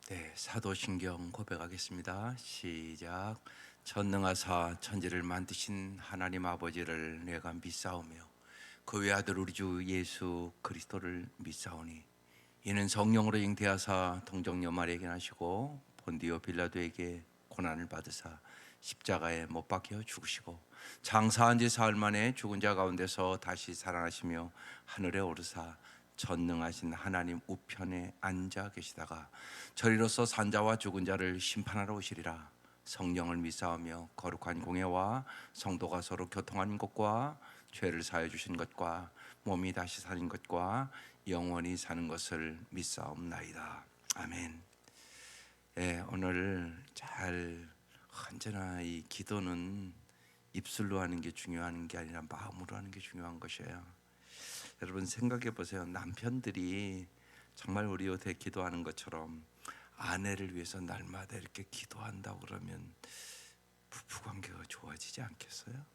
네, 사도신경 고백하겠습니다. 시작. 전능하사 천지를 만드신 하나님 아버지를 내가 믿사오며 그 외아들 우리 주 예수 그리스도를 믿사오니 이는 성령으로 잉태하사 동정녀 마리아에게 나시고 본디오 빌라도에게 고난을 받으사 십자가에 못 박혀 죽으시고 장사한 지 사흘 만에 죽은 자 가운데서 다시 살아나시며 하늘에 오르사 전능하신 하나님 우편에 앉아 계시다가 저리로서 산자와 죽은 자를 심판하러 오시리라. 성령을 믿사오며 거룩한 공예와 성도가 서로 교통하는 것과 죄를 사해 주신 것과 몸이 다시 사는 것과 영원히 사는 것을 믿사옵나이다. 아멘. 예, 오늘 언제나 이 기도는 입술로 하는 게 중요한 게 아니라 마음으로 하는 게 중요한 것이에요. 여러분 생각해 보세요. 남편들이 정말 우리 요새 기도하는 것처럼 아내를 위해서 날마다 이렇게 기도한다고 그러면 부부관계가 좋아지지 않겠어요?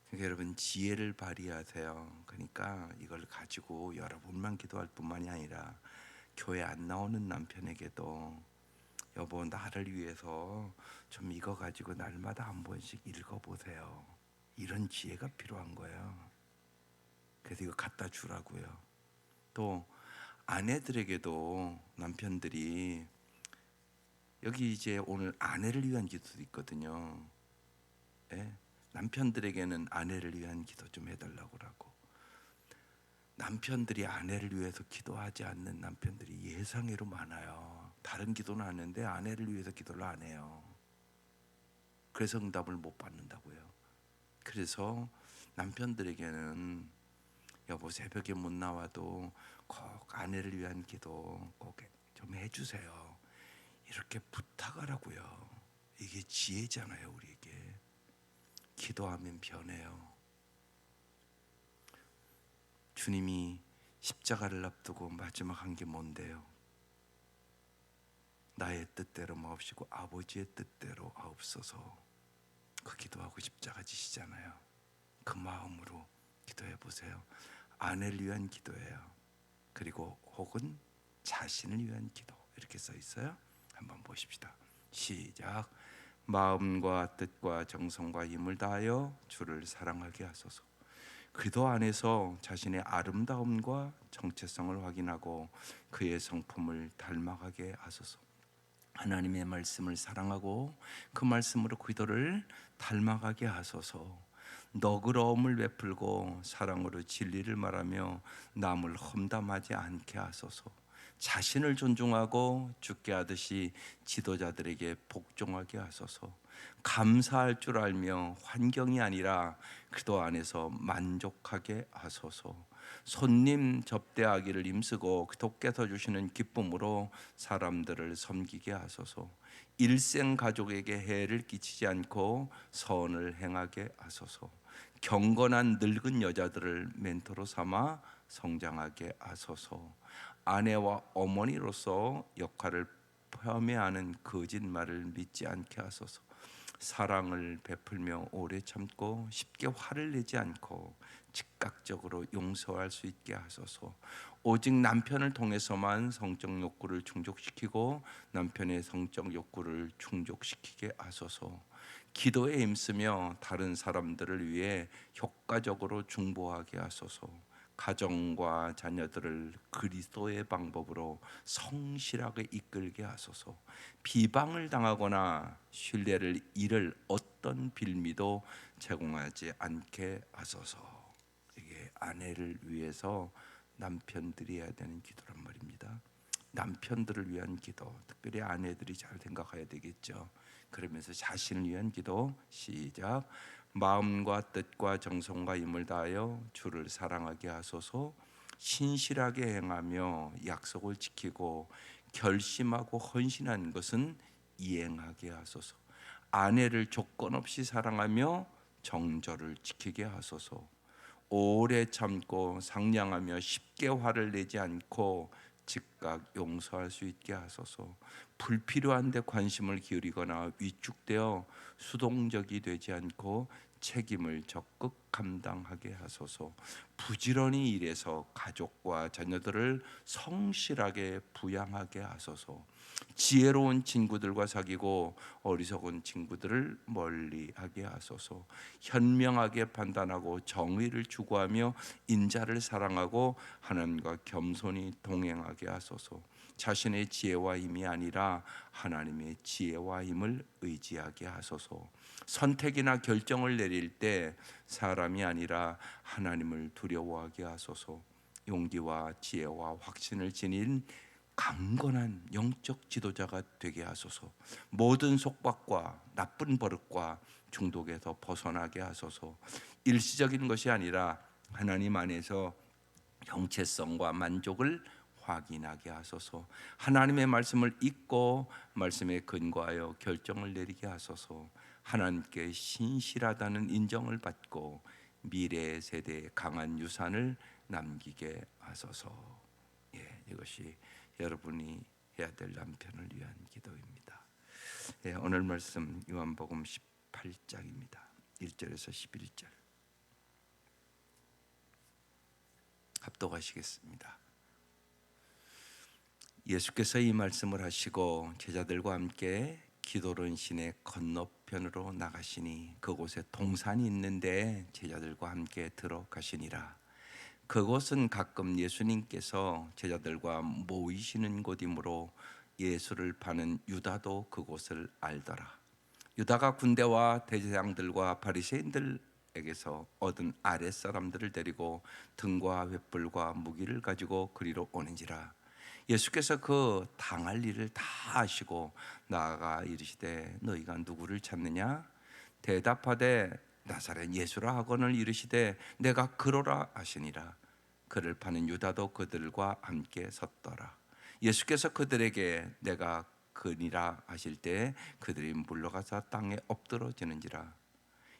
그러니까 여러분 지혜를 발휘하세요. 그러니까 이걸 가지고 여러분만 기도할 뿐만이 아니라 교회 안 나오는 남편에게도 여보 나를 위해서 좀 이거 가지고 날마다 한 번씩 읽어보세요. 이런 지혜가 필요한 거예요. 그래서 이거 갖다 주라고요. 또 아내들에게도 남편들이 여기 이제 오늘 아내를 위한 기도도 있거든요. 예? 남편들에게는 아내를 위한 기도 좀 해달라고 그러고, 남편들이 아내를 위해서 기도하지 않는 남편들이 예상외로 많아요. 다른 기도는 하는데 아내를 위해서 기도를 안 해요. 그래서 응답을 못 받는다고요. 그래서 남편들에게는 여보 새벽에 못 나와도 꼭 아내를 위한 기도 꼭 좀 해주세요. 이렇게 부탁하라고요. 이게 지혜잖아요. 우리에게 기도하면 변해요. 주님이 십자가를 앞두고 마지막 한 게 뭔데요? 나의 뜻대로 마옵시고 아버지의 뜻대로 하옵소서. 그 기도하고 십자가 지시잖아요. 그 마음으로 기도해 보세요. 아내를 위한 기도예요. 그리고 혹은 자신을 위한 기도 이렇게 써 있어요. 한번 보십시다. 시작. 마음과 뜻과 정성과 힘을 다하여 주를 사랑하게 하소서. 그리스도 안에서 자신의 아름다움과 정체성을 확인하고 그의 성품을 닮아가게 하소서. 하나님의 말씀을 사랑하고 그 말씀으로 그리스도를 닮아가게 하소서. 너그러움을 베풀고 사랑으로 진리를 말하며 남을 험담하지 않게 하소서. 자신을 존중하고 주께 하듯이 지도자들에게 복종하게 하소서. 감사할 줄 알며 환경이 아니라 그리스도 안에서 만족하게 하소서. 손님 접대하기를 힘쓰고 그토께서 주시는 기쁨으로 사람들을 섬기게 하소서. 일생 가족에게 해를 끼치지 않고 선을 행하게 하소서. 경건한 늙은 여자들을 멘토로 삼아 성장하게 하소서. 아내와 어머니로서 역할을 폄훼하는 거짓말을 믿지 않게 하소서. 사랑을 베풀며 오래 참고 쉽게 화를 내지 않고 즉각적으로 용서할 수 있게 하소서. 오직 남편을 통해서만 성적 욕구를 충족시키고 남편의 성적 욕구를 충족시키게 하소서. 기도에 힘쓰며 다른 사람들을 위해 효과적으로 중보하게 하소서. 가정과 자녀들을 그리스도의 방법으로 성실하게 이끌게 하소서. 비방을 당하거나 신뢰를 잃을 어떤 빌미도 제공하지 않게 하소서. 이게 아내를 위해서 남편들이 해야 되는 기도란 말입니다. 남편들을 위한 기도, 특별히 아내들이 잘 생각해야 되겠죠. 그러면서 자신을 위한 기도 시작. 마음과 뜻과 정성과 힘을 다하여 주를 사랑하게 하소서. 신실하게 행하며 약속을 지키고 결심하고 헌신하는 것은 이행하게 하소서. 아내를 조건 없이 사랑하며 정절을 지키게 하소서. 오래 참고 상냥하며 쉽게 화를 내지 않고 즉각 용서할 수 있게 하소서. 불필요한 데 관심을 기울이거나 위축되어 수동적이 되지 않고 책임을 적극 감당하게 하소서. 부지런히 일해서 가족과 자녀들을 성실하게 부양하게 하소서. 지혜로운 친구들과 사귀고 어리석은 친구들을 멀리하게 하소서. 현명하게 판단하고 정의를 추구하며 인자를 사랑하고 하나님과 겸손히 동행하게 하소서. 자신의 지혜와 힘이 아니라 하나님의 지혜와 힘을 의지하게 하소서. 선택이나 결정을 내릴 때 사람이 아니라 하나님을 두려워하게 하소서. 용기와 지혜와 확신을 지닌 강건한 영적 지도자가 되게 하소서. 모든 속박과 나쁜 버릇과 중독에서 벗어나게 하소서. 일시적인 것이 아니라 하나님 안에서 정체성과 만족을 확인하게 하소서. 하나님의 말씀을 읽고 말씀에 근거하여 결정을 내리게 하소서. 하나님께 신실하다는 인정을 받고 미래 세대에 강한 유산을 남기게 하소서. 이것이 여러분이 해야 될 남편을 위한 기도입니다. 오늘 말씀 요한복음 18장입니다. 1절에서 11절 합독하시겠습니다. 예수께서 이 말씀을 하시고 제자들과 함께 기도론 시내 건너편으로 나가시니 그곳에 동산이 있는데 제자들과 함께 들어가시니라. 그곳은 가끔 예수님께서 제자들과 모이시는 곳이므로 예수를 파는 유다도 그곳을 알더라. 유다가 군대와 대제사장들과 바리새인들에게서 얻은 아랫사람들을 데리고 등과 횃불과 무기를 가지고 그리로 오는지라. 예수께서 그 당할 일을 다 아시고 나아가 이르시되 너희가 누구를 찾느냐? 대답하되 나사렛 예수라 하거늘 이르시되 내가 그러라 하시니라. 그를 파는 유다도 그들과 함께 섰더라. 예수께서 그들에게 내가 그니라 하실 때 그들이 물러가서 땅에 엎드러지는지라.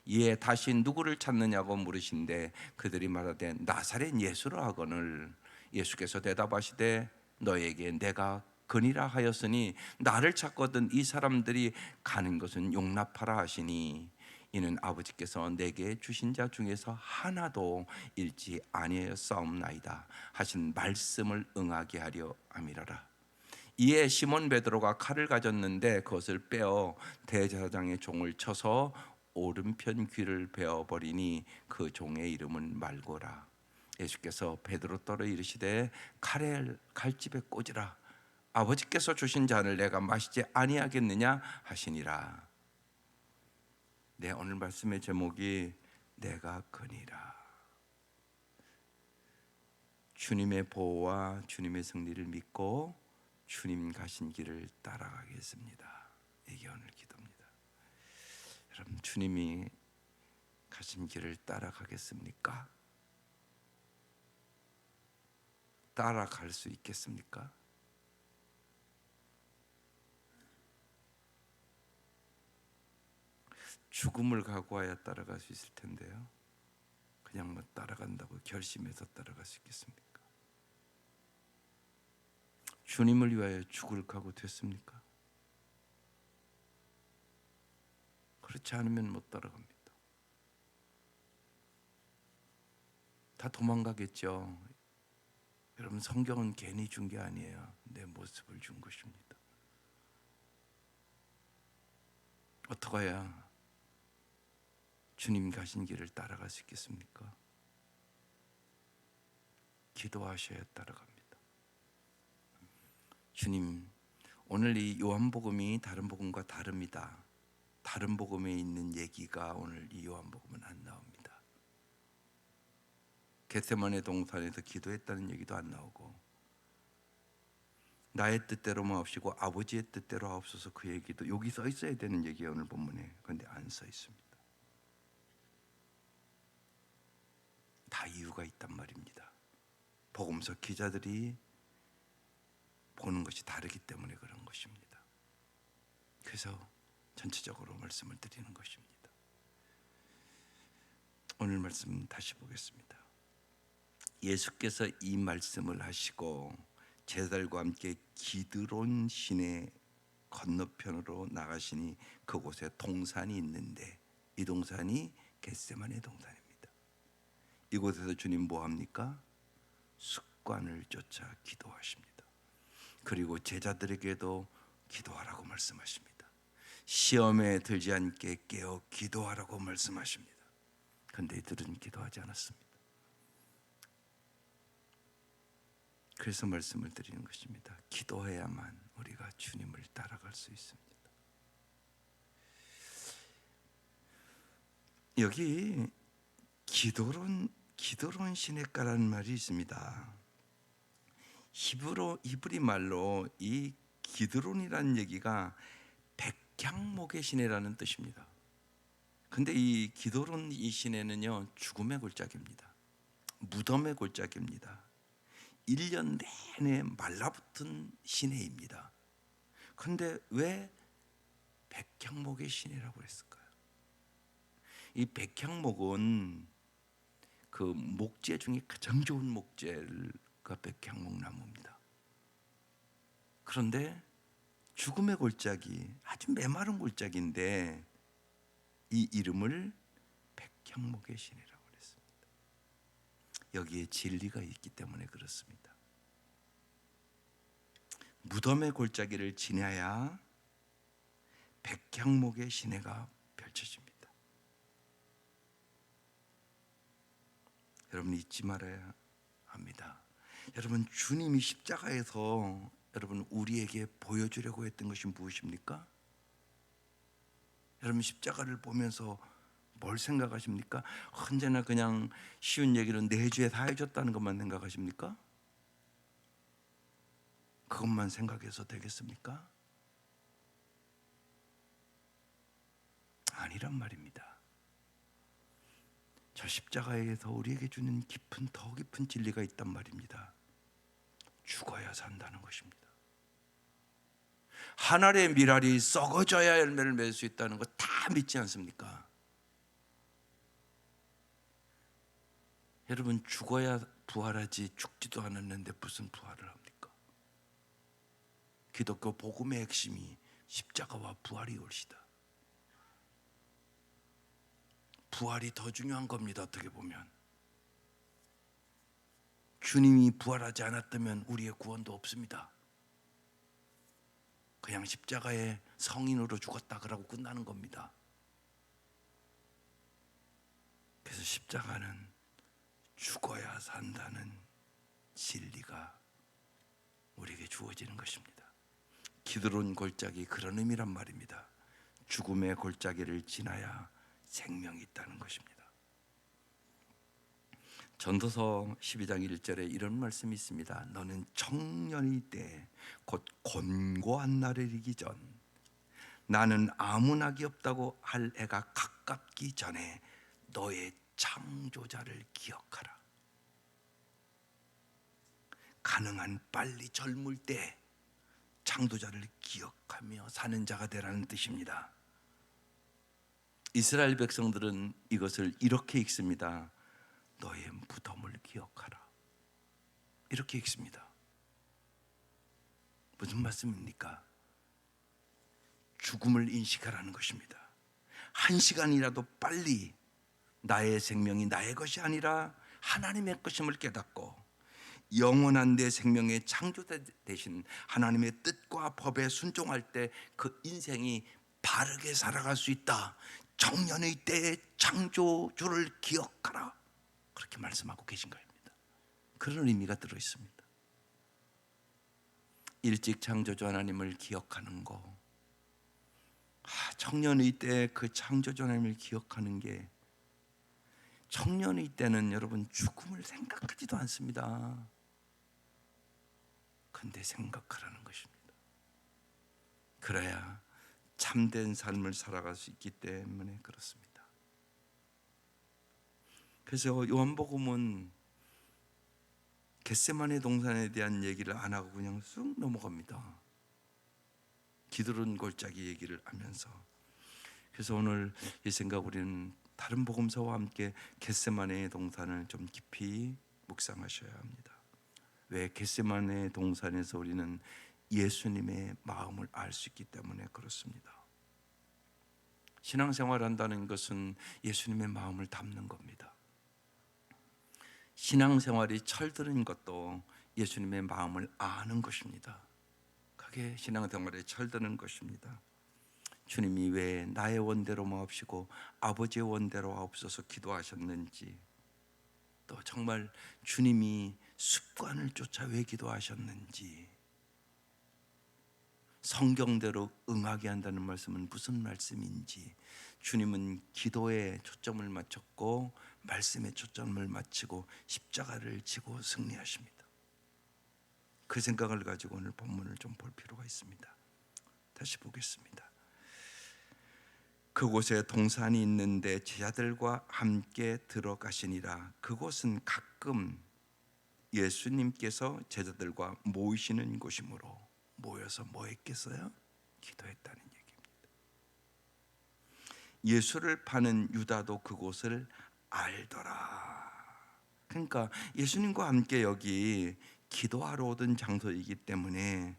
이에 다시 누구를 찾느냐고 물으신데 그들이 말하되 나사렛 예수라 하거늘. 예수께서 대답하시되 너에게 내가 그니라 하였으니 나를 찾거든 이 사람들이 가는 것은 용납하라 하시니 이는 아버지께서 내게 주신 자 중에서 하나도 잃지 아니하였사옵나이다 하신 말씀을 응하게 하려 함이라라. 이에 시몬 베드로가 칼을 가졌는데 그것을 빼어 대제사장의 종을 쳐서 오른편 귀를 베어버리니 그 종의 이름은 말고라. 예수께서 베드로 떨어 이르시되 칼을 칼집에 꽂으라. 아버지께서 주신 잔을 내가 마시지 아니하겠느냐 하시니라. 오늘 말씀의 제목이 내가 그니라. 주님의 보호와 주님의 승리를 믿고 주님 가신 길을 따라가겠습니다. 이게 오늘 기도입니다. 여러분, 주님이 가신 길을 따라가겠습니까? 따라갈 수 있겠습니까? 죽음을 각오하여 따라갈 수 있을 텐데요. 그냥 따라간다고 결심해서 따라갈 수 있겠습니까? 주님을 위하여 죽을 각오 됐습니까? 그렇지 않으면 못 따라갑니다. 다 도망가겠죠. 여러분, 성경은 괜히 준 게 아니에요. 내 모습을 준 것입니다. 어떻게 해야 주님 가신 길을 따라갈 수 있겠습니까? 기도하셔야 따라갑니다. 주님, 오늘 이 요한복음이 다른 복음과 다릅니다. 다른 복음에 있는 얘기가 오늘 이 요한복음은 안 나옵니다. 겟세마네 동산에서 기도했다는 얘기도 안 나오고, 나의 뜻대로 마옵시고 아버지의 뜻대로 하옵소서, 그 얘기도 여기 써 있어야 되는 얘기예요, 오늘 본문에. 그런데 안 써 있습니다. 다 이유가 있단 말입니다. 복음서 기자들이 보는 것이 다르기 때문에 그런 것입니다. 그래서 전체적으로 말씀을 드리는 것입니다. 오늘 말씀 다시 보겠습니다. 예수께서 이 말씀을 하시고 제자들과 함께 기드론 시내 건너편으로 나가시니 그곳에 동산이 있는데 이 동산이 겟세마네 동산입니다. 이곳에서 주님 뭐합니까? 습관을 쫓아 기도하십니다. 그리고 제자들에게도 기도하라고 말씀하십니다. 시험에 들지 않게 깨어 기도하라고 말씀하십니다. 그런데 이들은 기도하지 않았습니다. 그래서 말씀을 드리는 것입니다. 기도해야만 우리가 주님을 따라갈 수 있습니다. 여기 기도론 시내가라는 말이 있습니다. 히브리 말로 이 기드론이라는 얘기가 백향목의 시내라는 뜻입니다. 근데 이 기드론 이 시내는요, 죽음의 골짜기입니다. 무덤의 골짜기입니다. 1년 내내 말라붙은 시내입니다. 근데 왜 백향목의 시내라고 했을까요? 이 백향목은 그 목재 중에 가장 좋은 목재가 백향목 나무입니다. 그런데 죽음의 골짜기, 아주 메마른 골짜기인데 이 이름을 백향목의 시내라고 했습니다. 여기에 진리가 있기 때문에 그렇습니다. 무덤의 골짜기를 지나야 백향목의 시내가 펼쳐집니다. 여러분 잊지 말아야 합니다. 여러분 주님이 십자가에서 여러분 우리에게 보여주려고 했던 것이 무엇입니까? 여러분 십자가를 보면서 뭘 생각하십니까? 언제나 그냥 쉬운 얘기는 내 죄 다 해줬다는 것만 생각하십니까? 그것만 생각해서 되겠습니까? 아니란 말입니다. 저 십자가에서 우리에게 주는 더 깊은 진리가 있단 말입니다. 죽어야 산다는 것입니다. 한 알의 밀알이 썩어져야 열매를 맺을 수 있다는 거 다 믿지 않습니까? 여러분 죽어야 부활하지 죽지도 않았는데 무슨 부활을 합니까? 기독교 복음의 핵심이 십자가와 부활이 올시다. 부활이 더 중요한 겁니다. 어떻게 보면 주님이 부활하지 않았다면 우리의 구원도 없습니다. 그냥 십자가에 성인으로 죽었다 그러고 끝나는 겁니다. 그래서 십자가는 죽어야 산다는 진리가 우리에게 주어지는 것입니다. 기드론 골짜기 그런 의미란 말입니다. 죽음의 골짜기를 지나야 생명이 있다는 것입니다. 전도서 12장 1절에 이런 말씀이 있습니다. 너는 청년의 때 곧 곤고한 날에 이르기 전 나는 아무 낙이 없다고 할 해가 가깝기 전에 너의 창조자를 기억하라. 가능한 빨리 젊을 때 창조자를 기억하며 사는 자가 되라는 뜻입니다. 이스라엘 백성들은 이것을 이렇게 읽습니다. 너의 무덤을 기억하라. 이렇게 읽습니다. 무슨 말씀입니까? 죽음을 인식하라는 것입니다. 한 시간이라도 빨리 나의 생명이 나의 것이 아니라 하나님의 것임을 깨닫고 영원한 내 생명의 창조자 되신 하나님의 뜻과 법에 순종할 때 그 인생이 바르게 살아갈 수 있다. 청년의 때의 창조주를 기억하라. 그렇게 말씀하고 계신 겁니다. 그런 의미가 들어있습니다. 일찍 창조주 하나님을 기억하는 거, 청년의 때 그 창조주 하나님을 기억하는 게, 청년의 때는 여러분 죽음을 생각하지도 않습니다. 근데 생각하라는 것입니다. 그래야 참된 삶을 살아갈 수 있기 때문에 그렇습니다. 그래서 요한복음은 겟세마네 동산에 대한 얘기를 안 하고 그냥 쑥 넘어갑니다. 기드론 골짜기 얘기를 하면서. 그래서 오늘 이 생각 우리는 다른 복음서와 함께 겟세마네 동산을 좀 깊이 묵상하셔야 합니다. 왜 겟세마네 동산에서 우리는 예수님의 마음을 알 수 있기 때문에 그렇습니다. 신앙생활 한다는 것은 예수님의 마음을 담는 겁니다. 신앙생활이 철드는 것도 예수님의 마음을 아는 것입니다. 그게 신앙생활에 철드는 것입니다. 주님이 왜 나의 원대로 마옵시고 아버지의 원대로 하옵소서 기도하셨는지, 또 정말 주님이 습관을 쫓아 왜 기도하셨는지, 성경대로 응하게 한다는 말씀은 무슨 말씀인지, 주님은 기도에 초점을 맞췄고 말씀에 초점을 맞추고 십자가를 지고 승리하십니다. 그 생각을 가지고 오늘 본문을 좀 볼 필요가 있습니다. 다시 보겠습니다. 그곳에 동산이 있는데 제자들과 함께 들어가시니라. 그곳은 가끔 예수님께서 제자들과 모이시는 곳이므로 모여서 뭐 했겠어요? 기도했다는 얘기입니다. 예수를 파는 유다도 그곳을 알더라. 그러니까 예수님과 함께 여기 기도하러 오던 장소이기 때문에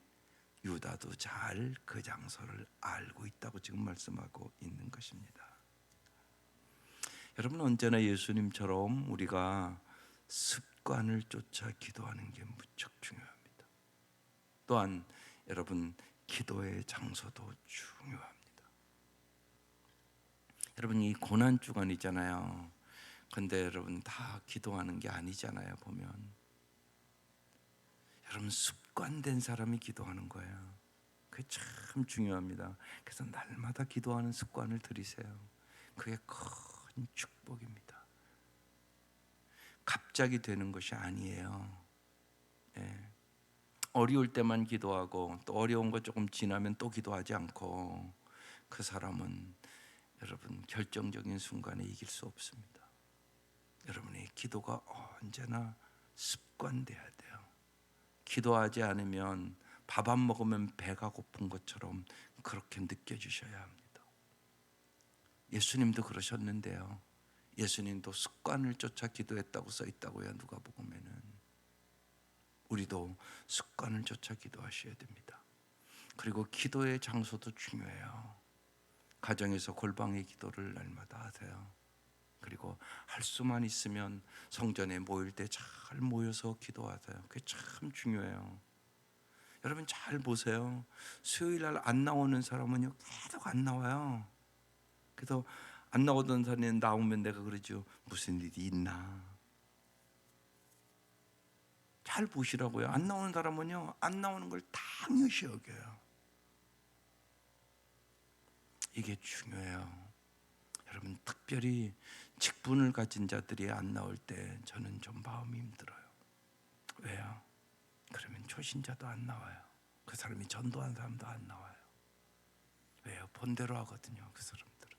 유다도 잘 그 장소를 알고 있다고 지금 말씀하고 있는 것입니다. 여러분, 언제나 예수님처럼 우리가 습관을 쫓아 기도하는 게 무척 중요합니다. 또한 여러분, 기도의 장소도 중요합니다. 여러분, 이 고난 주간이잖아요. 근데 여러분 다 기도하는 게 아니잖아요. 보면 여러분, 습관된 사람이 기도하는 거예요. 그게 참 중요합니다. 그래서 날마다 기도하는 습관을 들이세요. 그게 큰 축복입니다. 갑자기 되는 것이 아니에요. 네. 어려울 때만 기도하고 또 어려운 거 조금 지나면 또 기도하지 않고, 그 사람은 여러분 결정적인 순간에 이길 수 없습니다. 여러분의 기도가 언제나 습관돼야 돼요. 기도하지 않으면 밥 안 먹으면 배가 고픈 것처럼 그렇게 느껴지셔야 합니다. 예수님도 그러셨는데요. 예수님도 습관을 쫓아 기도했다고 써 있다고요. 누가복음에는. 우리도 습관을 쫓아 기도하셔야 됩니다. 그리고 기도의 장소도 중요해요. 가정에서 골방의 기도를 날마다 하세요. 그리고 할 수만 있으면 성전에 모일 때 잘 모여서 기도하세요. 그게 참 중요해요. 여러분 잘 보세요. 수요일 날 안 나오는 사람은요 계속 안 나와요. 그래서 안 나오던 사람이 나오면 내가 그러죠. 무슨 일이 있나? 잘 보시라고요. 안 나오는 사람은요 안 나오는 걸 당연시 여겨요. 이게 중요해요. 여러분, 특별히 직분을 가진 자들이 안 나올 때 저는 좀 마음이 힘들어요. 왜요? 그러면 초신자도 안 나와요. 그 사람이 전도한 사람도 안 나와요. 왜요? 본대로 하거든요, 그 사람들은.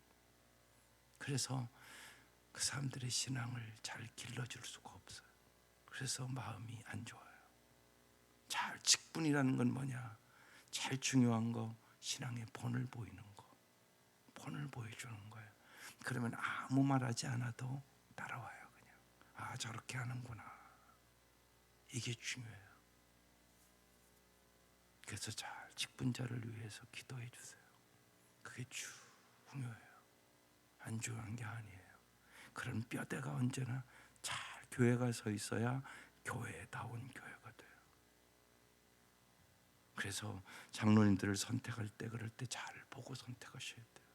그래서 그 사람들의 신앙을 잘 길러줄 수가 없어요. 그래서 마음이 안 좋아요. 잘 직분이라는 건 뭐냐? 제일 중요한 거, 신앙의 본을 보이는 거, 본을 보여주는 거예요. 그러면 아무 말하지 않아도 따라와요. 그냥 아, 저렇게 하는구나. 이게 중요해요. 그래서 잘 직분자를 위해서 기도해 주세요. 그게 중요해요. 안 중요한 게 아니에요. 그런 뼈대가 언제나 잘 교회가 서 있어야 교회다운 교회가 돼요. 그래서 장로님들을 선택할 때 그럴 때 잘 보고 선택하셔야 돼요.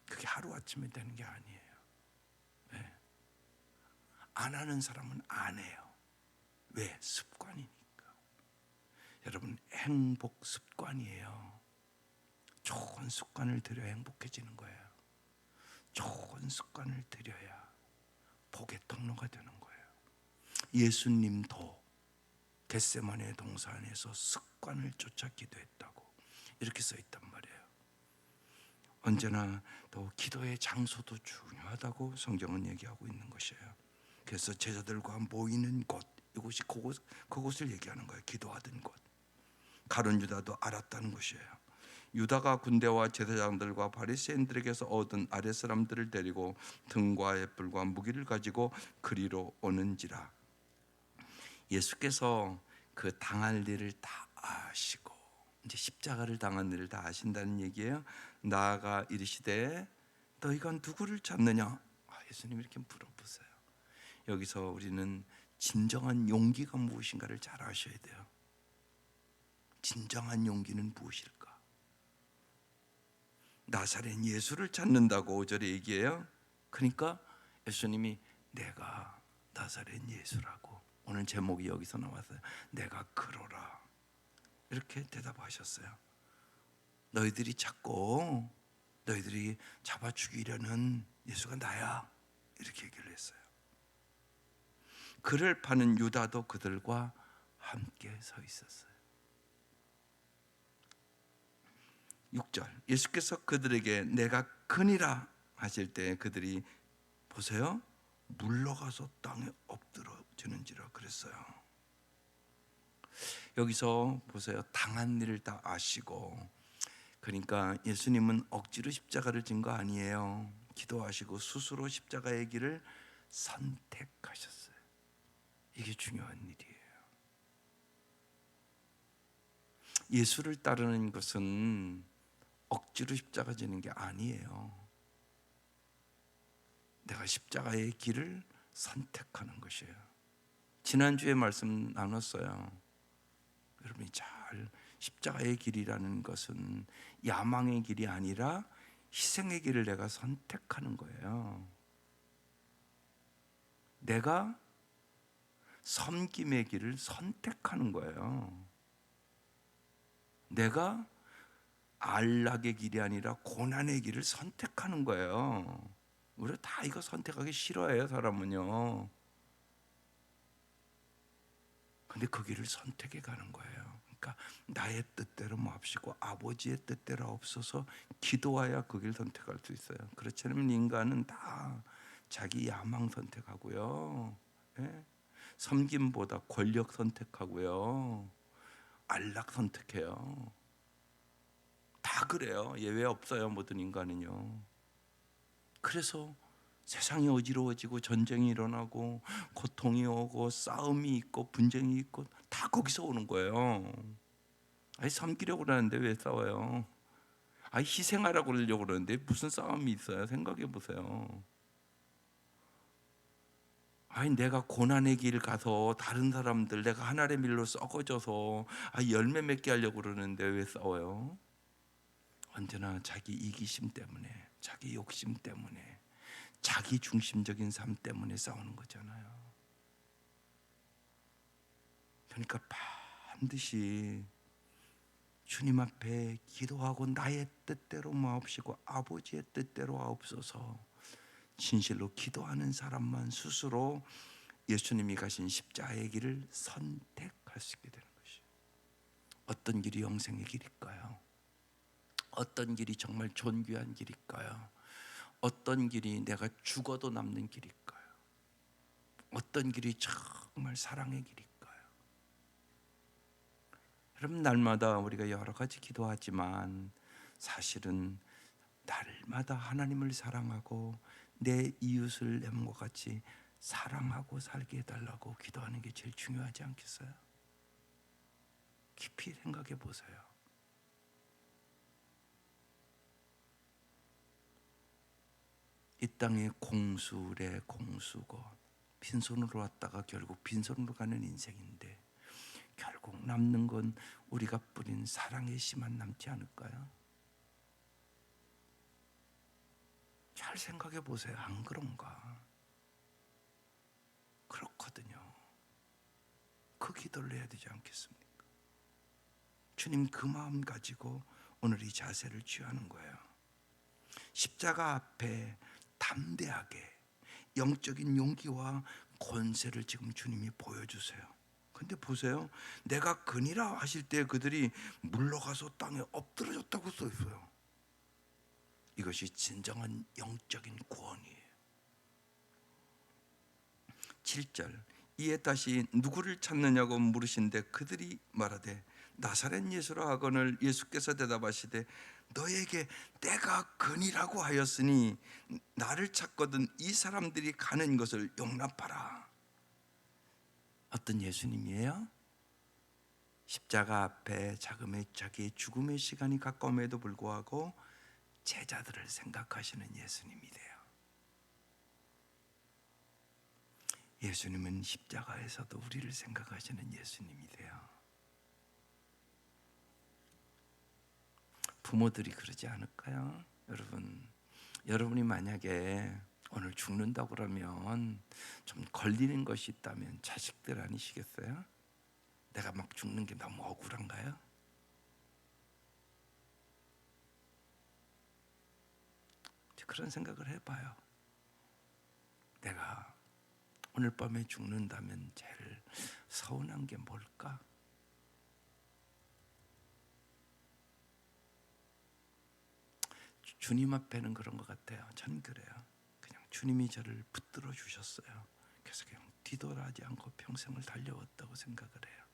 그게 하루아침에 되는 게 아니에요. 네. 안 하는 사람은 안 해요. 왜? 습관이니까. 여러분, 행복 습관이에요. 좋은 습관을 들여야 행복해지는 거예요. 좋은 습관을 들여야 복의 통로가 되는 거예요. 예수님도 겟세마네 동산에서 습관을 쫓아 기도했다고 이렇게 써 있단 말이에요. 언제나 또 기도의 장소도 중요하다고 성경은 얘기하고 있는 것이에요. 그래서 제자들과 모이는 곳, 이곳이 그곳을 얘기하는 거예요. 기도하던 곳. 가룟 유다도 알았다는 것이에요. 유다가 군대와 제사장들과 바리새인들에게서 얻은 아랫 사람들을 데리고 등과 횃불과 무기를 가지고 그리로 오는지라. 예수께서 그 당할 일을 다 아시고 이제 십자가를 당한 일을 다 아신다는 얘기예요. 나아가 이르시되 너희가 누구를 찾느냐? 예수님이 이렇게 물어보세요. 여기서 우리는 진정한 용기가 무엇인가를 잘 아셔야 돼요. 진정한 용기는 무엇일까? 나사렛 예수를 찾는다고 5절에 얘기해요. 그러니까 예수님이 내가 나사렛 예수라고. 오늘 제목이 여기서 나왔어요. 내가 그러라. 이렇게 대답하셨어요. 너희들이 찾고 너희들이 잡아 죽이려는 예수가 나야. 이렇게 얘기를 했어요. 그를 파는 유다도 그들과 함께 서 있었어요. 6절 예수께서 그들에게 내가 그니라 하실 때 그들이 보세요, 물러가서 땅에 엎드러지는지라 그랬어요. 여기서 보세요, 당한 일을 다 아시고, 그러니까 예수님은 억지로 십자가를 진 거 아니에요. 기도하시고 스스로 십자가의 길을 선택하셨어요. 이게 중요한 일이에요. 예수를 따르는 것은 억지로 십자가 지는 게 아니에요. 내가 십자가의 길을 선택하는 것이에요. 지난주에 말씀 나눴어요. 여러분이 잘 십자가의 길이라는 것은 야망의 길이 아니라 희생의 길을 내가 선택하는 거예요. 내가 섬김의 길을 선택하는 거예요. 내가 안락의 길이 아니라 고난의 길을 선택하는 거예요. 우리가 다 이거 선택하기 싫어해요, 사람은요. 근데 그 길을 선택해 가는 거예요. 그러니까 나의 뜻대로 맙시고 아버지의 뜻대로 없어서 기도해야 그 길 선택할 수 있어요. 그렇지 않으면 인간은 다 자기 야망 선택하고요, 예? 섬김보다 권력 선택하고요, 안락 선택해요. 다 그래요. 예외 없어요. 모든 인간은요. 그래서 세상이 어지러워지고 전쟁이 일어나고 고통이 오고 싸움이 있고 분쟁이 있고 다 거기서 오는 거예요. 아니, 섬기려고 그러는데 왜 싸워요? 아니, 희생하라고 그러려고 그러는데 무슨 싸움이 있어요? 생각해 보세요. 아니, 내가 고난의 길 가서 다른 사람들 내가 하늘의 밀로 썩어져서 열매 맺게 하려고 그러는데 왜 싸워요? 언제나 자기 이기심 때문에, 자기 욕심 때문에, 자기 중심적인 삶 때문에 싸우는 거잖아요. 그러니까 반드시 주님 앞에 기도하고 나의 뜻대로 마옵시고 아버지의 뜻대로 하옵소서, 진실로 기도하는 사람만 스스로 예수님이 가신 십자가의 길을 선택할 수 있게 되는 것이에요. 어떤 길이 영생의 길일까요? 어떤 길이 정말 존귀한 길일까요? 어떤 길이 내가 죽어도 남는 길일까요? 어떤 길이 정말 사랑의 길일까요? 여러분, 날마다 우리가 여러 가지 기도하지만 사실은 날마다 하나님을 사랑하고 내 이웃을 내 몸과 같이 사랑하고 살게 해달라고 기도하는 게 제일 중요하지 않겠어요? 깊이 생각해 보세요. 이 땅의 공수래 공수고 빈손으로 왔다가 결국 빈손으로 가는 인생인데 결국 남는 건 우리가 뿌린 사랑의 씨만 남지 않을까요? 잘 생각해 보세요. 안 그런가? 그렇거든요. 그 기도를 해야 되지 않겠습니까? 주님, 그 마음 가지고 오늘 이 자세를 취하는 거예요. 십자가 앞에 담대하게 영적인 용기와 권세를 지금 주님이 보여주세요. 근데 보세요, 내가 그니라 하실 때 그들이 물러가서 땅에 엎드러졌다고 써 있어요. 이것이 진정한 영적인 구원이에요. 7절 이에 다시 누구를 찾느냐고 물으신데 그들이 말하되 나사렛 예수라 하거늘 예수께서 대답하시되 너에게 내가 그니라고 하였으니 나를 찾거든 이 사람들이 가는 것을 용납하라. 어떤 예수님이에요? 십자가 앞에 자기의 죽음의 시간이 가까움에도 불구하고 제자들을 생각하시는 예수님이 돼요. 예수님은 십자가에서도 우리를 생각하시는 예수님이 돼요. 부모들이 그러지 않을까요? 여러분이 만약에 오늘 죽는다고 그러면 좀 걸리는 것이 있다면 자식들 아니시겠어요? 내가 막 죽는 게 너무 억울한가요? 그런 생각을 해봐요. 내가 오늘 밤에 죽는다면 제일 서운한 게 뭘까? 주님 앞에는 그런 것 같아요. 전 그래요. 그냥 주님이 저를 붙들어 주셨어요. 그래서 그냥 뒤돌아하지 않고 평생을 달려왔다고 생각을 해요.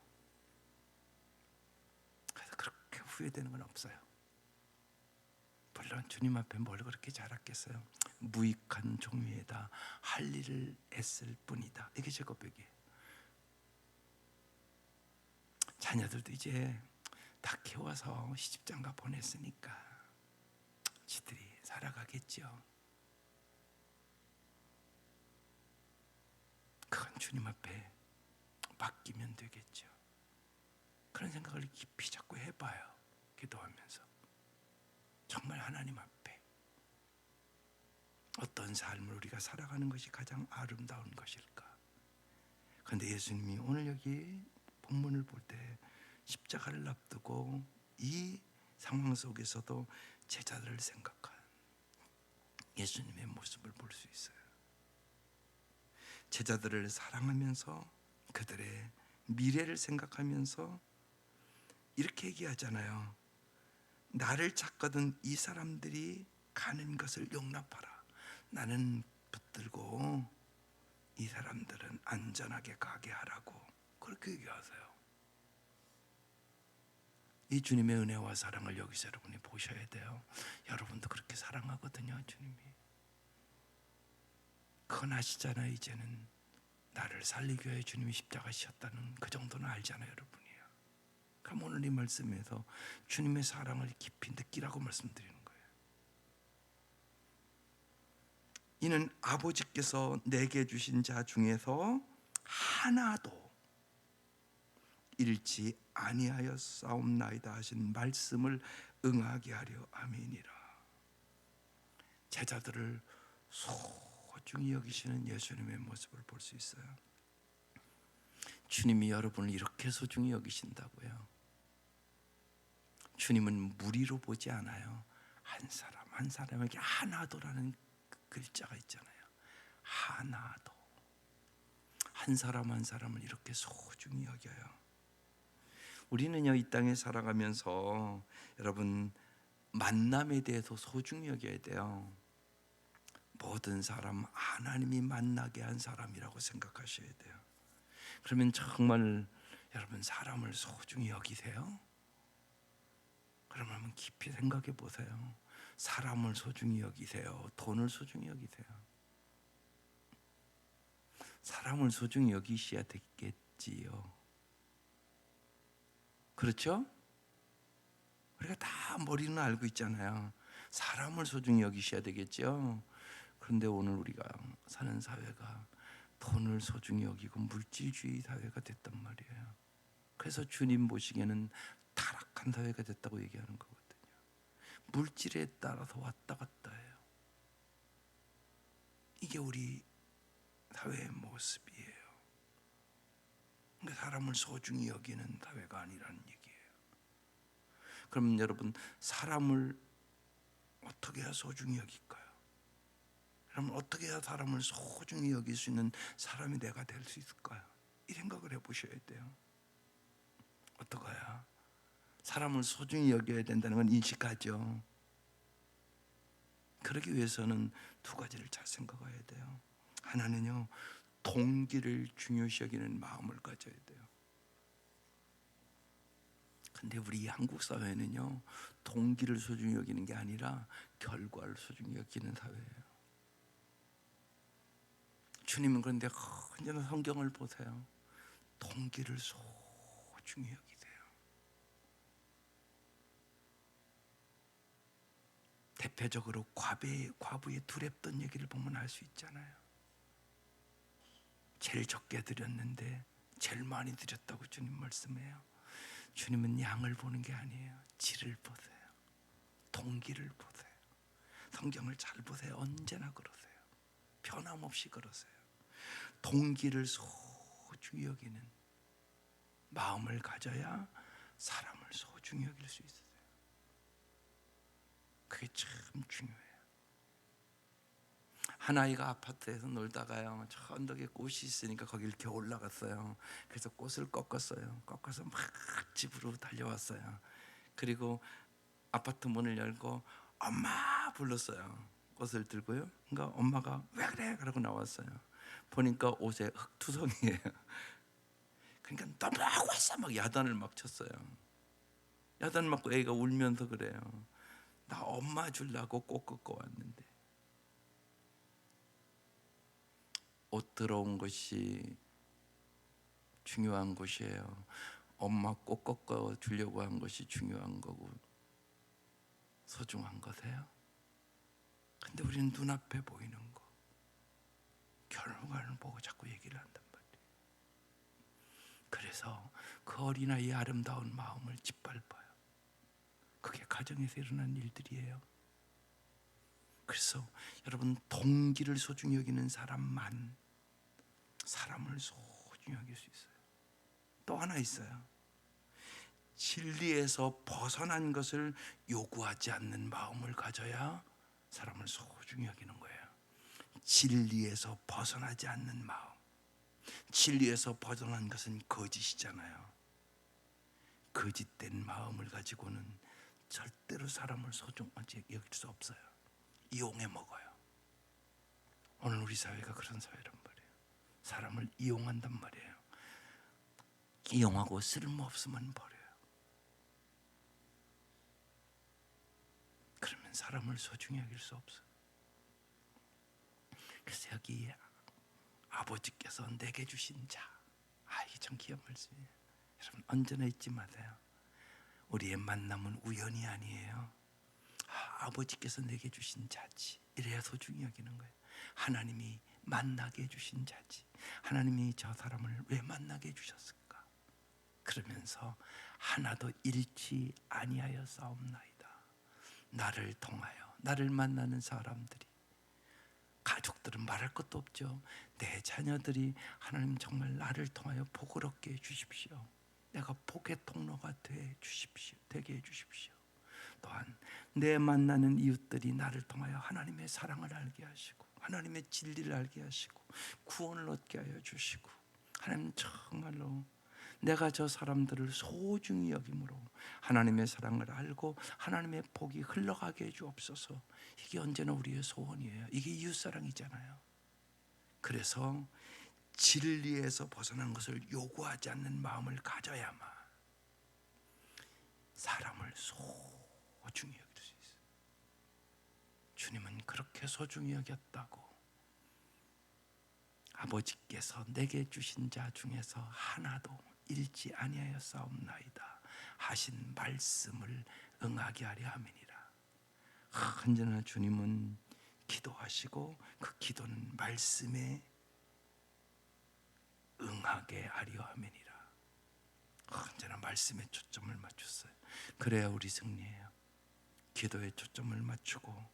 그래서 그렇게 후회되는 건 없어요. 물론 주님 앞에 뭘 그렇게 잘했겠어요. 무익한 종류에다 할 일을 애쓸 뿐이다. 이게 제 고백이에요. 자녀들도 이제 다 키워서 시집장가 보냈으니까 지들이 살아가겠죠. 그건 주님 앞에 맡기면 되겠죠. 그런 생각을 깊이 자꾸 해봐요. 기도하면서 정말 하나님 앞에 어떤 삶을 우리가 살아가는 것이 가장 아름다운 것일까? 그런데 예수님이 오늘 여기 본문을 볼 때 십자가를 앞두고 이 상황 속에서도 제자들을 생각한 예수님의 모습을 볼 수 있어요. 제자들을 사랑하면서 그들의 미래를 생각하면서 이렇게 얘기하잖아요. 나를 찾거든 이 사람들이 가는 것을 용납하라. 나는 붙들고 이 사람들은 안전하게 가게 하라고 그렇게 얘기하세요. 이 주님의 은혜와 사랑을 여기서 여러분이 보셔야 돼요. 여러분도 그렇게 사랑하거든요. 주님이. 그건 아시잖아요. 이제는 나를 살리기 위해 주님이 십자가 지셨다는 그 정도는 알잖아요. 여러분이요. 그럼 오늘 이 말씀에서 주님의 사랑을 깊이 느끼라고 말씀드리는 거예요. 이는 아버지께서 내게 주신 자 중에서 하나도 잃지 아니하여 싸움나이다 하신 말씀을 응하게 하려 아멘이라. 제자들을 소중히 여기시는 예수님의 모습을 볼 수 있어요. 주님이 여러분을 이렇게 소중히 여기신다고요. 주님은 무리로 보지 않아요. 한 사람 한 사람에게 하나도라는 글자가 있잖아요. 하나도. 한 사람 한 사람을 이렇게 소중히 여겨요. 우리는요, 이 땅에 살아가면서 여러분 만남에 대해서 소중히 여겨야 돼요. 모든 사람 하나님이 만나게 한 사람이라고 생각하셔야 돼요. 그러면 정말 여러분 사람을 소중히 여기세요? 그러면 한번 깊이 생각해 보세요. 사람을 소중히 여기세요? 돈을 소중히 여기세요? 사람을 소중히 여기셔야 되겠지요. 그렇죠? 우리가 다 머리는 알고 있잖아요. 사람을 소중히 여기셔야 되겠죠. 그런데 오늘 우리가 사는 사회가 돈을 소중히 여기고 물질주의 사회가 됐단 말이에요. 그래서 주님 보시기에는 타락한 사회가 됐다고 얘기하는 거거든요. 물질에 따라서 왔다 갔다 해요. 이게 우리 사회의 모습이에요. 그러니까 사람을 소중히 여기는 사회가 아니라는 얘기예요. 그럼 여러분 사람을 어떻게 해야 소중히 여길까요? 그럼 어떻게 해야 사람을 소중히 여길 수 있는 사람이 내가 될 수 있을까요? 이 생각을 해보셔야 돼요. 어떻게 해야 사람을 소중히 여겨야 된다는 건 인식하죠. 그러기 위해서는 두 가지를 잘 생각해야 돼요. 하나는요, 동기를 중요시 여기는 마음을 가져야 돼요. 근데 우리 한국 사회는요, 동기를 소중히 여기는 게 아니라 결과를 소중히 여기는 사회예요. 주님은 그런데 언제나 성경을 보세요. 동기를 소중히 여기세요. 대표적으로 과부의 두렵던 얘기를 보면 알 수 있잖아요. 제일 적게 드렸는데 제일 많이 드렸다고 주님 말씀해요. 주님은 양을 보는 게 아니에요. 질을 보세요. 동기를 보세요. 성경을 잘 보세요. 언제나 그러세요. 변함없이 그러세요. 동기를 소중히 여기는 마음을 가져야 사람을 소중히 여길 수 있어요. 그게 참 중요해요. 한 아이가 아파트에서 놀다가요, 저 언덕에 꽃이 있으니까 거기 이렇게 올라갔어요. 그래서 꽃을 꺾었어요. 꺾어서 막 집으로 달려왔어요. 그리고 아파트 문을 열고 엄마 불렀어요. 꽃을 들고요. 그러니까 엄마가 왜 그래? 그러고 나왔어요. 보니까 옷에 흙투성이에요. 그러니까 너 뭐하고 왔어? 막 야단을 막 쳤어요. 야단 맞고 애가 울면서 그래요. 나 엄마 주려고 꽃 꺾어 왔는데. 옷 들어온 것이 중요한 것이에요. 엄마 꽃 꺾어 주려고 한 것이 중요한 거고 소중한 거세요. 근데 우리는 눈앞에 보이는 거, 결과를 보고 자꾸 얘기를 한단 말이에요. 그래서 그 어린아이의 아름다운 마음을 짓밟아요. 그게 가정에서 일어난 일들이에요. 그래서 여러분, 동기를 소중히 여기는 사람만 사람을 소중히 여길 수 있어요. 또 하나 있어요. 진리에서 벗어난 것을 요구하지 않는 마음을 가져야 사람을 소중히 여기는 거예요. 진리에서 벗어나지 않는 마음. 진리에서 벗어난 것은 거짓이잖아요. 거짓된 마음을 가지고는 절대로 사람을 소중하게 여길 수 없어요. 이용해 먹어요. 오늘 우리 사회가 그런 사회란 말이에요. 사람을 이용한단 말이에요. 이용하고 쓸모없으면 버려요. 그러면 사람을 소중히 여길 수 없어요. 그래서 여기 아버지께서 내게 주신 자, 이게 참 귀한 말씀이에요. 여러분, 언제나 잊지 마세요. 우리의 만남은 우연이 아니에요. 아버지께서 내게 주신 자지. 이래야 소중히 여기는 거예요. 하나님이 만나게 해주신 자지. 하나님이 저 사람을 왜 만나게 해주셨을까? 그러면서 하나도 잃지 아니하여 싸움나이다. 나를 통하여, 나를 만나는 사람들이, 가족들은 말할 것도 없죠. 내 자녀들이 하나님 정말 나를 통하여 복을 얻게 해주십시오. 내가 복의 통로가 되게 해주십시오. 또한 내 만나는 이웃들이 나를 통하여 하나님의 사랑을 알게 하시고 하나님의 진리를 알게 하시고 구원을 얻게 하여 주시고, 하나님 정말로 내가 저 사람들을 소중히 여김으로 하나님의 사랑을 알고 하나님의 복이 흘러가게 해 주옵소서. 이게 언제나 우리의 소원이에요. 이게 이웃사랑이잖아요. 그래서 진리에서 벗어난 것을 요구하지 않는 마음을 가져야만 사람을 소중히 여길 수 있어요. 주님은 그렇게 소중히 여겼다고 아버지께서 내게 주신 자 중에서 하나도 잃지 아니하여 싸움나이다 하신 말씀을 응하게 하려 함이니라. 언제나 주님은 기도하시고 그 기도는 말씀에 응하게 하려 함이니라. 언제나 말씀에 초점을 맞췄어요. 그래야 우리 승리해요. 기도에 초점을 맞추고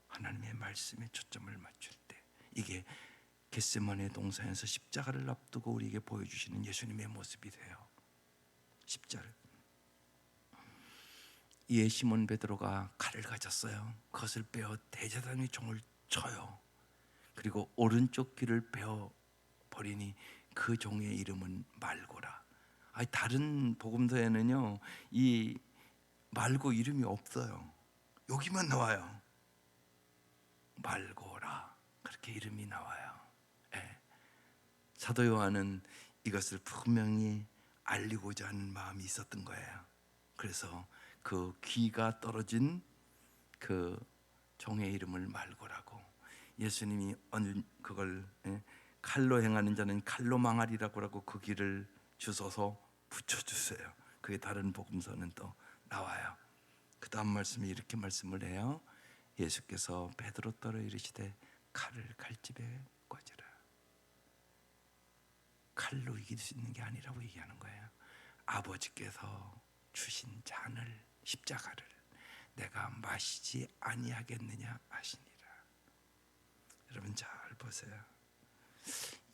하나님의 말씀에 초점을 맞출 때, 이게 겟세마네 동산에서 십자가를 앞두고 우리에게 보여주시는 예수님의 모습이세요. 십자를. 이에 시몬 베드로가 칼을 가졌어요. 그것을 빼어 대제사장의 종을 쳐요. 그리고 오른쪽 귀를 베어 버리니 그 종의 이름은 말고라. 다른 복음서에는요, 이 말고 이름이 없어요. 여기만 나와요. 말고라, 그렇게 이름이 나와요. 사도 요한은 이것을 분명히 알리고자 하는 마음이 있었던 거예요. 그래서 그 귀가 떨어진 그 종의 이름을 말고라고, 예수님이 그걸 칼로 행하는 자는 칼로 망하리라고 하고 그 귀를 주소서 붙여주세요. 그게 다른 복음서는 또 나와요. 그 다음 말씀이 이렇게 말씀을 해요. 예수께서 베드로 떨어 이르시되 칼을 칼집에 꽂으라. 칼로 이길 수 있는 게 아니라고 얘기하는 거예요. 아버지께서 주신 잔을, 십자가를 내가 마시지 아니하겠느냐 하시니라. 여러분 잘 보세요.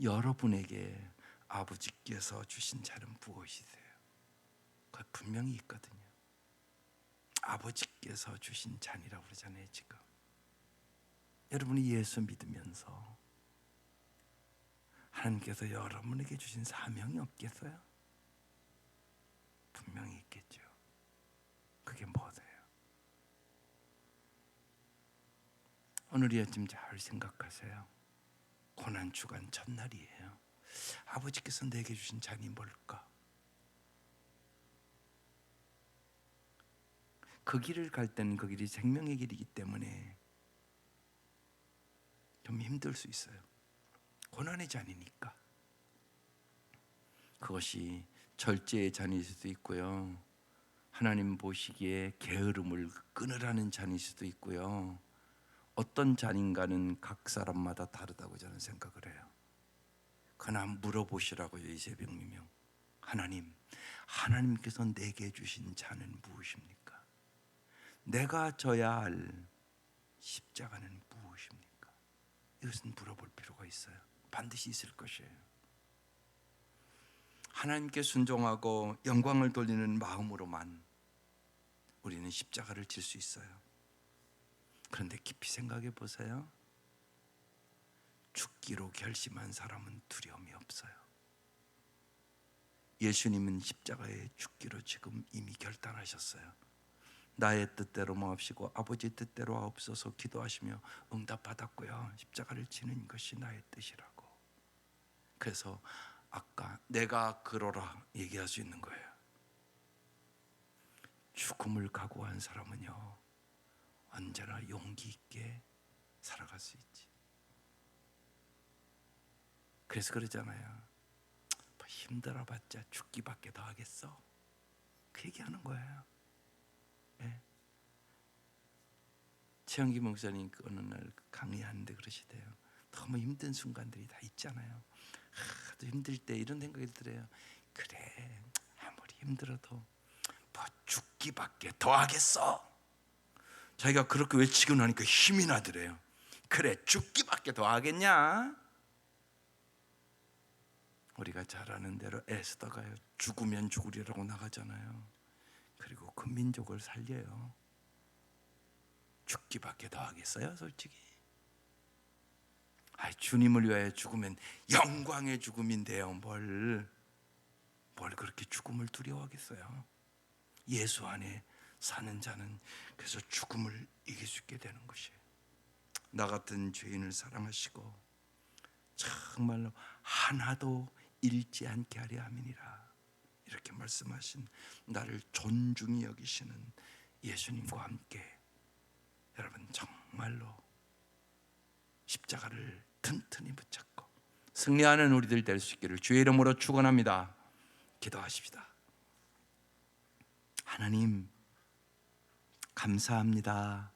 여러분에게 아버지께서 주신 잔은 무엇이세요? 그 분명히 있거든요. 아버지께서 주신 잔이라고 그러잖아요. 지금 여러분이 예수 믿으면서 하나님께서 여러분에게 주신 사명이 없겠어요? 분명히 있겠죠. 그게 뭐세요? 오늘이 아침 잘 생각하세요. 고난주간 첫날이에요. 아버지께서 내게 주신 잔이 뭘까? 그 길을 갈 때는 그 길이 생명의 길이기 때문에 좀 힘들 수 있어요. 고난의 잔이니까. 그것이 절제의 잔일 수도 있고요, 하나님 보시기에 게으름을 끊으라는 잔일 수도 있고요. 어떤 잔인가는 각 사람마다 다르다고 저는 생각을 해요. 그러나 물어보시라고요. 이 새벽이면 하나님께서 내게 주신 잔은 무엇입니까? 내가 져야 할 십자가는 무엇입니까? 이것은 물어볼 필요가 있어요. 반드시 있을 것이에요. 하나님께 순종하고 영광을 돌리는 마음으로만 우리는 십자가를 질 수 있어요. 그런데 깊이 생각해 보세요. 죽기로 결심한 사람은 두려움이 없어요. 예수님은 십자가에 죽기로 지금 이미 결단하셨어요. 나의 뜻대로 마옵시고 아버지 뜻대로 하옵소서 기도하시며 응답받았고요. 십자가를 지는 것이 나의 뜻이라고. 그래서 아까 내가 그러라 얘기할 수 있는 거예요. 죽음을 각오한 사람은요, 언제나 용기 있게 살아갈 수 있지. 그래서 그러잖아요. 뭐 힘들어봤자 죽기밖에 더 하겠어. 그 얘기하는 거예요. 네. 최영기 목사님 어느 날 강의하는데 그러시대요. 너무 힘든 순간들이 다 있잖아요. 하도 힘들 때 이런 생각이 들어요. 그래, 아무리 힘들어도 뭐 죽기밖에 더 하겠어. 자기가 그렇게 외치고 나니까 힘이 나더래요. 그래, 죽기밖에 더 하겠냐? 우리가 잘 아는 대로 에스더가요, 죽으면 죽으리라고 나가잖아요. 그리고 그 민족을 살려요. 죽기밖에 더 하겠어요, 솔직히? 주님을 위하여 죽으면 영광의 죽음인데요. 뭘 그렇게 죽음을 두려워하겠어요? 예수 안에 사는 자는 그래서 죽음을 이길 수 있게 되는 것이에요. 나 같은 죄인을 사랑하시고 정말로 하나도 잃지 않게 하려 함이니라, 이렇게 말씀하신 나를 존중히 여기시는 예수님과 함께 여러분 정말로 십자가를 튼튼히 붙잡고 승리하는 우리들 될 수 있기를 주의 이름으로 축원합니다. 기도하십시다. 하나님 감사합니다.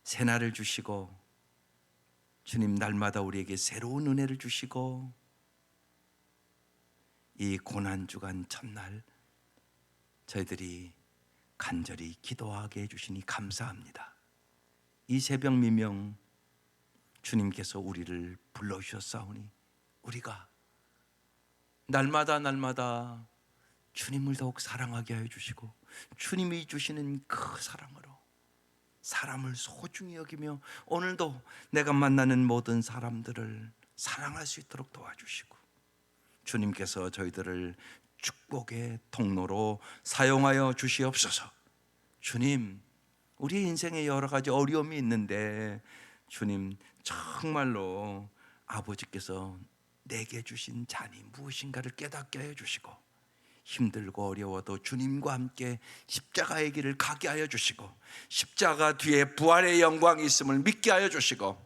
새날을 주시고 주님 날마다 우리에게 새로운 은혜를 주시고 이 고난주간 첫날 저희들이 간절히 기도하게 해주시니 감사합니다. 이 새벽 미명 주님께서 우리를 불러주셨사오니 우리가 날마다 주님을 더욱 사랑하게 하여 주시고 주님이 주시는 그 사랑으로 사람을 소중히 여기며 오늘도 내가 만나는 모든 사람들을 사랑할 수 있도록 도와주시고 주님께서 저희들을 축복의 통로로 사용하여 주시옵소서. 주님, 우리 인생에 여러 가지 어려움이 있는데 주님 정말로 아버지께서 내게 주신 잔이 무엇인가를 깨닫게 하여 주시고 힘들고 어려워도 주님과 함께 십자가의 길을 가게 하여 주시고 십자가 뒤에 부활의 영광이 있음을 믿게 하여 주시고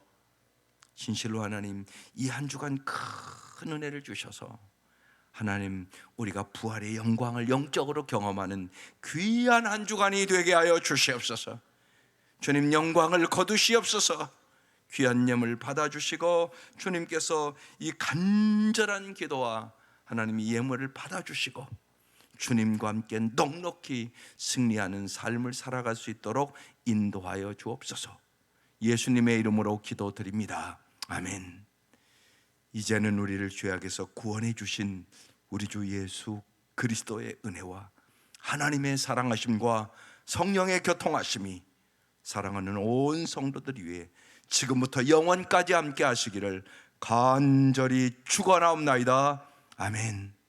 진실로 하나님 이 한 주간 큰 은혜를 주셔서 하나님 우리가 부활의 영광을 영적으로 경험하는 귀한 한 주간이 되게 하여 주시옵소서. 주님 영광을 거두시옵소서. 귀한 예물 받아주시고 주님께서 이 간절한 기도와 하나님의 예물을 받아주시고 주님과 함께 넉넉히 승리하는 삶을 살아갈 수 있도록 인도하여 주옵소서. 예수님의 이름으로 기도드립니다. 아멘. 이제는 우리를 죄악에서 구원해 주신 우리 주 예수 그리스도의 은혜와 하나님의 사랑하심과 성령의 교통하심이 사랑하는 온 성도들 위해 지금부터 영원까지 함께 하시기를 간절히 축원하옵나이다. 아멘.